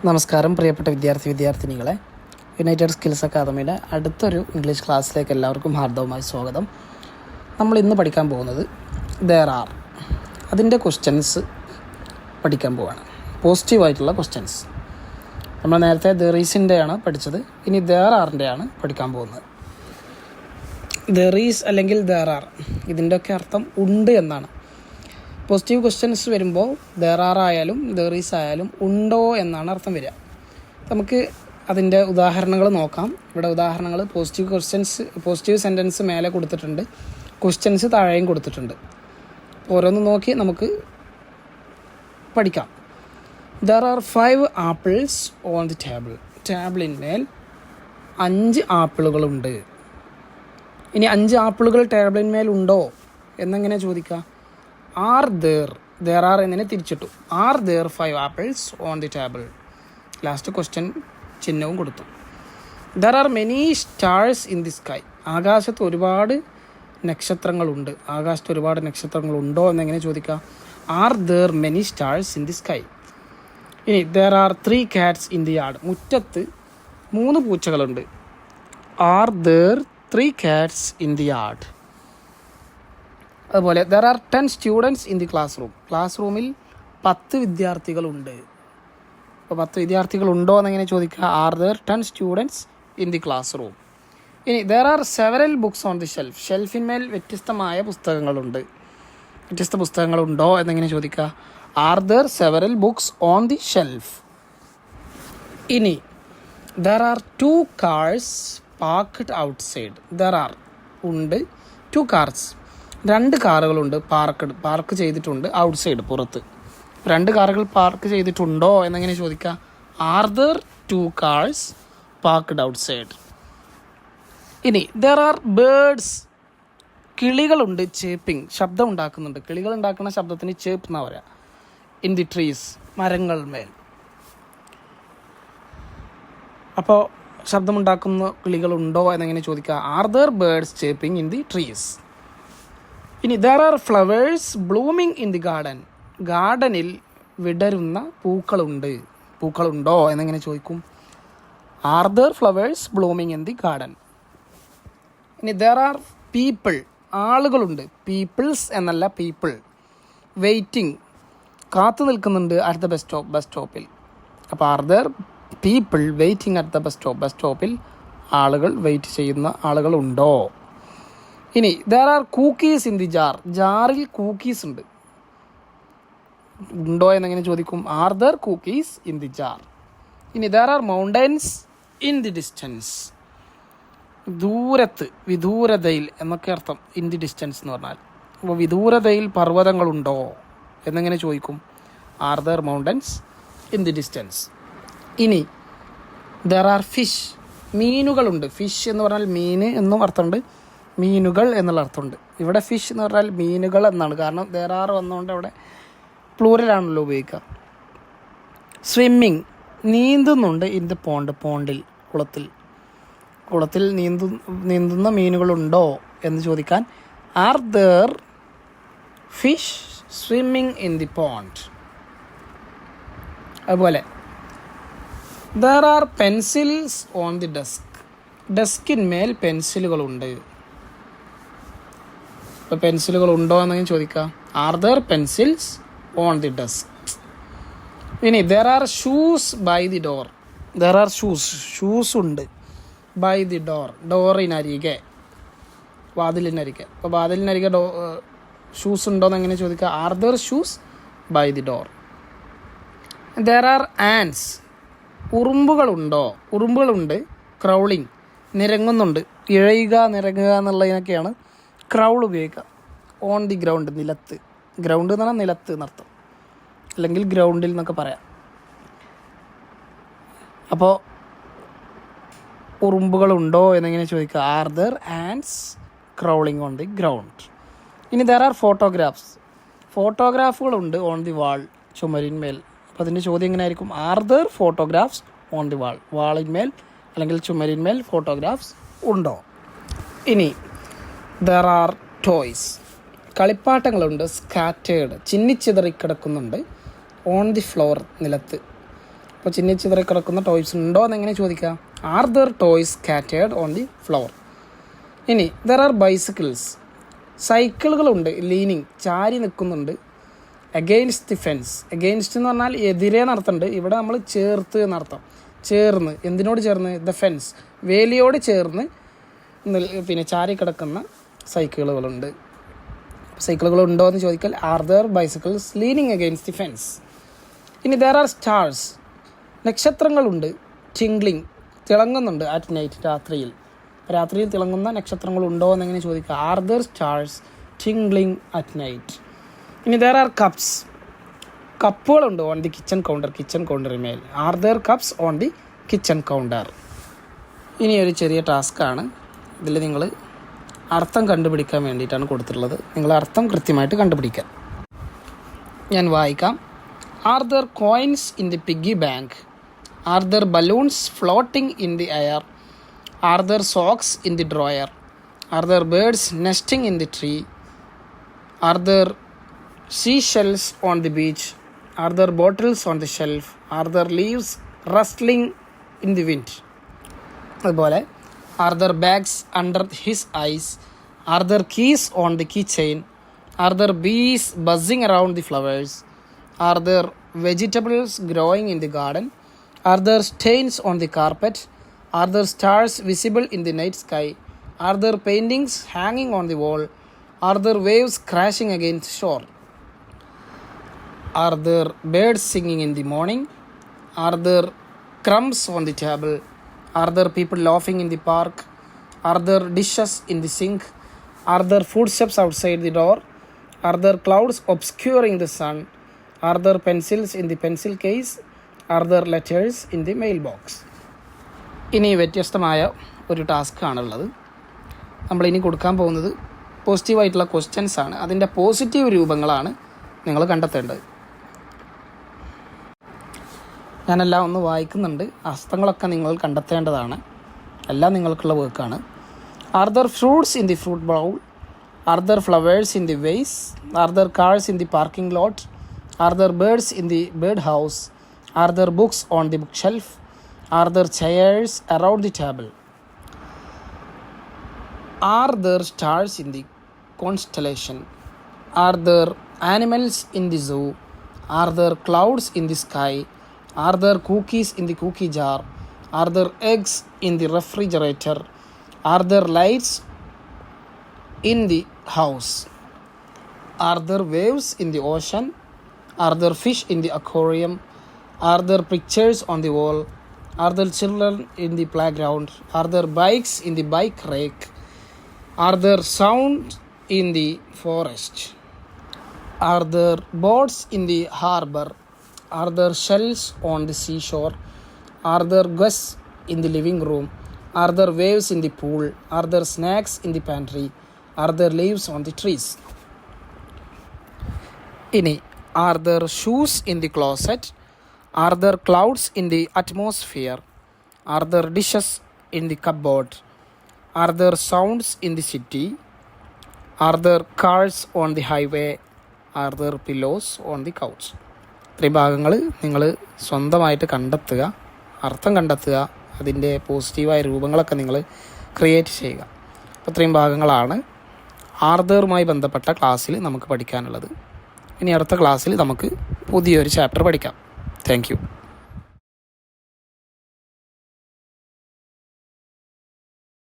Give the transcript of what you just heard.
നമസ്കാരം പ്രിയപ്പെട്ട വിദ്യാർത്ഥിനികളെ. United skills അക്കാദമിയുടെ അടുത്തൊരു ഇംഗ്ലീഷ് ക്ലാസ്സിലേക്ക് എല്ലാവർക്കും ഹാർദവമായി സ്വാഗതം. നമ്മൾ ഇന്ന് പഠിക്കാൻ പോകുന്നത് ദെയർ ആർ, അതിൻ്റെ ക്വസ്റ്റ്യൻസ് പഠിക്കാൻ പോവുകയാണ്. പോസിറ്റീവായിട്ടുള്ള ക്വസ്റ്റ്യൻസ്. നമ്മൾ നേരത്തെ ദെർ ഈസിൻ്റെയാണ് പഠിച്ചത്, ഇനി ദെയർ ആറിൻ്റെയാണ് പഠിക്കാൻ പോകുന്നത്. ദെർ ഈസ് അല്ലെങ്കിൽ ദെയർ ആർ, ഇതിൻ്റെയൊക്കെ അർത്ഥം ഉണ്ട് എന്നാണ്. പോസിറ്റീവ് ക്വസ്റ്റ്യൻസ് വരുമ്പോൾ ദെർ ആർ ആയാലും ദെർ ഈസ് ആയാലും ഉണ്ടോ എന്നാണ് അർത്ഥം വരിക. നമുക്ക് അതിൻ്റെ ഉദാഹരണങ്ങൾ നോക്കാം. ഇവിടെ ഉദാഹരണങ്ങൾ പോസിറ്റീവ് സെൻറ്റൻസ് മേലെ കൊടുത്തിട്ടുണ്ട്, ക്വസ്റ്റ്യൻസ് താഴെയും കൊടുത്തിട്ടുണ്ട്. ഓരോന്ന് നോക്കി നമുക്ക് പഠിക്കാം. There are 5 apples on the table. ടേബിളിന്മേൽ 5 ആപ്പിളുകളുണ്ട്. ഇനി 5 ആപ്പിളുകൾ ടേബിളിന്മേൽ ഉണ്ടോ എന്നെങ്ങനെ ചോദിക്കാം? ആർ ദർ ആർ എന്നതിനെ തിരിച്ചിട്ടു. Are there 5 apples on the table. Last question ചിഹ്നവും കൊടുത്തു. There are many stars in the sky. ആകാശത്ത് ഒരുപാട് നക്ഷത്രങ്ങളുണ്ട്. ആകാശത്ത് ഒരുപാട് നക്ഷത്രങ്ങളുണ്ടോ എന്നെങ്ങനെ ചോദിക്കാം? Are there many stars in the sky. ഇനി there are 3 cats in the yard. മുറ്റത്ത് 3 പൂച്ചകളുണ്ട്. Are there 3 cats in the yard. അതുപോലെ there are 10 students in the classroom. ക്ലാസ് റൂമിൽ 10 വിദ്യാർത്ഥികളുണ്ട്. അപ്പോൾ 10 വിദ്യാർത്ഥികളുണ്ടോ എന്നെങ്ങനെ ചോദിക്കുക? Are there 10 students in the classroom. ഇനി there are several books on the shelf. ഷെൽഫിന്മേൽ വ്യത്യസ്തമായ പുസ്തകങ്ങളുണ്ട്. വ്യത്യസ്ത പുസ്തകങ്ങളുണ്ടോ എന്നെങ്ങനെ ചോദിക്കുക? Are there several books on the shelf. ഇനി there are 2 cars parked outside. There are ഉണ്ട് 2 കാർസ്, 2 കാറുകളുണ്ട് പാർക്ക് ചെയ്തിട്ടുണ്ട് ഔട്ട്സൈഡ്, പുറത്ത്. 2 കാറുകൾ പാർക്ക് ചെയ്തിട്ടുണ്ടോ എന്നെങ്ങനെ ചോദിക്കുക? Are there 2 cars parked outside. ഇനി ദർ ആർ ബേർഡ്സ്. കിളികളുണ്ട് ചേപ്പിംഗ്, ശബ്ദം ഉണ്ടാക്കുന്നുണ്ട്. കിളികൾ ഉണ്ടാക്കുന്ന ശബ്ദത്തിന് ചേപ്പ് എന്നാ പറയുക. ഇൻ ദി ട്രീസ്, മരങ്ങൾ മേൽ. അപ്പോൾ ശബ്ദമുണ്ടാക്കുന്ന കിളികളുണ്ടോ എന്നെങ്ങനെ ചോദിക്കുക? Are there birds chirping in the trees. ഇനി there are flowers blooming in the garden. ഗാർഡനിൽ വിടരുന്ന പൂക്കളുണ്ടോ എന്നെങ്ങനെ ചോദിക്കും? Are there flowers blooming in the garden. ഇനി ദർ ആർ പീപ്പിൾ. ആളുകളുണ്ട്. പീപ്പിൾസ് എന്നല്ല, പീപ്പിൾ. വെയിറ്റിംഗ്, കാത്തു നിൽക്കുന്നുണ്ട് അറ്റ് ദ ബസ് സ്റ്റോപ്പിൽ. അപ്പോൾ are there people waiting at the bus സ്റ്റോപ്പിൽ ആളുകൾ വെയിറ്റ് ചെയ്യുന്ന ആളുകളുണ്ടോ? ഇനി there are cookies in the jar. ജാറിൽ കുക്കീസ് ഉണ്ടോ എന്നെങ്ങനെ ചോദിക്കും? Are there cookies in the jar. ഇനി there are mountains in the distance. ദൂരത്ത്, വിദൂരതയിൽ എന്നൊക്കെ അർത്ഥം ഇൻ ദി ഡിസ്റ്റൻസ് എന്ന് പറഞ്ഞാൽ. അപ്പോൾ വിദൂരതയിൽ പർവ്വതങ്ങളുണ്ടോ എന്നെങ്ങനെ ചോദിക്കും? Are there mountains in the distance. ഇനി ദർ ആർ ഫിഷ്. മീനുകളുണ്ട്. ഫിഷ് എന്ന് പറഞ്ഞാൽ മീൻ എന്നും അർത്ഥമുണ്ട്, മീനുകൾ എന്നുള്ള അർത്ഥമുണ്ട്. ഇവിടെ ഫിഷ് എന്ന് പറഞ്ഞാൽ മീനുകൾ എന്നാണ്, കാരണം ദർ ആർ വന്നുകൊണ്ട് അവിടെ പ്ലൂരലാണല്ലോ ഉപയോഗിക്കുക. സ്വിമ്മിങ്, നീന്തുന്നുണ്ട്. ഇൻ ദ പോണ്ടിൽ, കുളത്തിൽ നീന്തുന്ന മീനുകളുണ്ടോ എന്ന് ചോദിക്കാൻ are there fish swimming in the pond. അതുപോലെ there are pencils on the desk. ഡെസ്കിന്മേൽ പെൻസിലുകളുണ്ട്. ഇപ്പോൾ പെൻസിലുകൾ ഉണ്ടോ എന്നെങ്കിലും ചോദിക്കാം. Are there pencils on the desk. ഇനി there are shoes by the door. There are shoes ഉണ്ട്. ബൈ ദി ഡോറിനരികെ, വാതിലിനരികെ. അപ്പോൾ വാതിലിനരികെ ഷൂസ് ഉണ്ടോ എന്നെങ്ങനെ ചോദിക്കുക? Are there shoes by the door. There R Ans. ഉറുമ്പുകളുണ്ട്. Crawling, നിരങ്ങുന്നുണ്ട്. നിരങ്ങുക എന്നുള്ളതിനൊക്കെയാണ് crawl ഉപയോഗിക്കുക. ഓൺ ദി ഗ്രൗണ്ട്, നിലത്ത്. ഗ്രൗണ്ട് എന്ന് പറഞ്ഞാൽ നിലത്ത് എന്നർത്ഥം, അല്ലെങ്കിൽ ഗ്രൗണ്ടിൽ എന്നൊക്കെ പറയാം. അപ്പോൾ ഉറുമ്പുകളുണ്ടോ എന്നെങ്ങനെ ചോദിക്കുക? Are there ants crawling on the ground. ഇനി ദർ ആർ ഫോട്ടോഗ്രാഫുകളുണ്ട് ഓൺ ദി വാൾ, ചുമരിന്മേൽ. അപ്പോൾ അതിൻ്റെ ചോദ്യം എങ്ങനെ ആയിരിക്കും? Are there photographs on the wall. വാളിന്മേൽ അല്ലെങ്കിൽ ചുമരിന്മേൽ ഫോട്ടോഗ്രാഫ്സ് ഉണ്ടോ? ഇനി ദർ ആർ ടോയ്സ്. കളിപ്പാട്ടങ്ങളുണ്ട്. സ്കാറ്റേഡ്, ചിന്നിച്ചിതറി കിടക്കുന്നുണ്ട്. ഓൺ ദി ഫ്ലോർ, നിലത്ത്. അപ്പോൾ ചിന്നിച്ചിതറി കിടക്കുന്ന ടോയ്സ് ഉണ്ടോ എന്നെങ്ങനെ ചോദിക്കാം? Are there toys scattered on the floor? ഇനി ദർ ആർ ബൈസിക്കിൾസ്, സൈക്കിളുകളുണ്ട്, ലീനിങ് ചാരി നിൽക്കുന്നുണ്ട്, അഗെയിൻസ്റ്റ് ദി ഫെൻസ്. അഗെയിൻസ്റ്റ് എന്ന് പറഞ്ഞാൽ എതിരെ നടത്തുന്നുണ്ട്, ഇവിടെ നമ്മൾ ചേർത്ത് എന്നർത്ഥം. ചേർന്ന്, എന്തിനോട് ചേർന്ന്? ദ ഫെൻസ്, വേലിയോട് ചേർന്ന് പിന്നെ ചാരി കിടക്കുന്ന സൈക്കിളുകളുണ്ട്. സൈക്കിളുകൾ ഉണ്ടോ എന്ന് ചോദിച്ചാൽ are there bicycles leaning against the fence. ഇനി ദർ ആർ സ്റ്റാർസ്, നക്ഷത്രങ്ങളുണ്ട്, ടിംഗ്ലിങ് തിളങ്ങുന്നുണ്ട്, അറ്റ് നൈറ്റ് രാത്രിയിൽ. രാത്രിയിൽ തിളങ്ങുന്ന നക്ഷത്രങ്ങളുണ്ടോ എന്നെങ്ങനെ ചോദിക്കുക? Are there stars tingling at night. ഇനി ദർ ആർ കപ്സ്, കപ്പുകളുണ്ട് on the kitchen counter, kitchen കൗണ്ടറിന്മേൽ. Are there cups on the kitchen counter. ഇനി ഒരു ചെറിയ ടാസ്ക്കാണ്. ഇതിൽ നിങ്ങൾ അർത്ഥം കണ്ടുപിടിക്കാൻ വേണ്ടിയിട്ടാണ് കൊടുത്തിട്ടുള്ളത്. നിങ്ങൾ അർത്ഥം കൃത്യമായിട്ട് കണ്ടുപിടിക്കാം. ഞാൻ വായിക്കാം. Are there coins in the piggy bank? Are there balloons floating in the air? Are there socks in the drawer? R there birds nesting in the tree? Are there seashells on the beach? Are there bottles on the shelf? Are there leaves rustling in the wind? അതുപോലെ are there bags under his eyes? Are there keys on the keychain? Are there bees buzzing around the flowers? Are there vegetables growing in the garden? Are there stains on the carpet? Are there stars visible in the night sky? Are there paintings hanging on the wall? Are there waves crashing against shore? Are there birds singing in the morning? Are there crumbs on the table? Are there people laughing in the park? Are there dishes in the sink? Are there footsteps outside the door? Are there clouds obscuring the sun? Are there pencils in the pencil case? Are there letters in the mailbox? ഇനി വ്യത്യസ്തമായ ഒരു task ആണുള്ളത്. നമ്മളിനി കൊടുക്കാൻ പോകുന്നത് പോസിറ്റീവായിട്ടുള്ള questions ആണ്. അതിൻ്റെ പോസിറ്റീവ് രൂപങ്ങളാണ് നിങ്ങൾ കണ്ടെത്തേണ്ടത്. ഞാനെല്ലാം ഒന്ന് വായിക്കുന്നുണ്ട്. അർത്ഥങ്ങളൊക്കെ നിങ്ങൾ കണ്ടെത്തേണ്ടതാണ്. എല്ലാം നിങ്ങൾക്കുള്ള വർക്കാണ്. Are there fruits in the fruit bowl? Are there flowers in the vase? Are there cars in the parking lot? Are there birds in the bird house? Are there books on the book shelf? Are there chairs around the table? Are there stars in the constellation? Are there animals in the zoo? Are there clouds in the sky? Are there cookies in the cookie jar? Are there eggs in the refrigerator? Are there lights in the house? Are there waves in the ocean? Are there fish in the aquarium? Are there pictures on the wall? Are there children in the playground? Are there bikes in the bike rack? Are there sounds in the forest? Are there boats in the harbor? Are there shells on the seashore? Are there guests in the living room? Are there waves in the pool? Are there snacks in the pantry? Are there leaves on the trees? ഇനി are there shoes in the closet? Are there clouds in the atmosphere? Are there dishes in the cupboard? Are there sounds in the city? Are there cars on the highway? Are there pillows on the couch? ഇത്രയും ഭാഗങ്ങൾ നിങ്ങൾ സ്വന്തമായിട്ട് കണ്ടെത്തുക, അർത്ഥം കണ്ടെത്തുക, അതിൻ്റെ പോസിറ്റീവായ രൂപങ്ങളൊക്കെ നിങ്ങൾ ക്രിയേറ്റ് ചെയ്യുക. അപ്പോൾ ഇത്രയും ഭാഗങ്ങളാണ് ആർദറുമായി ബന്ധപ്പെട്ട ക്ലാസ്സിൽ നമുക്ക് പഠിക്കാനുള്ളത്. ഇനി അടുത്ത ക്ലാസ്സിൽ നമുക്ക് പുതിയൊരു ചാപ്റ്റർ പഠിക്കാം. Thank you.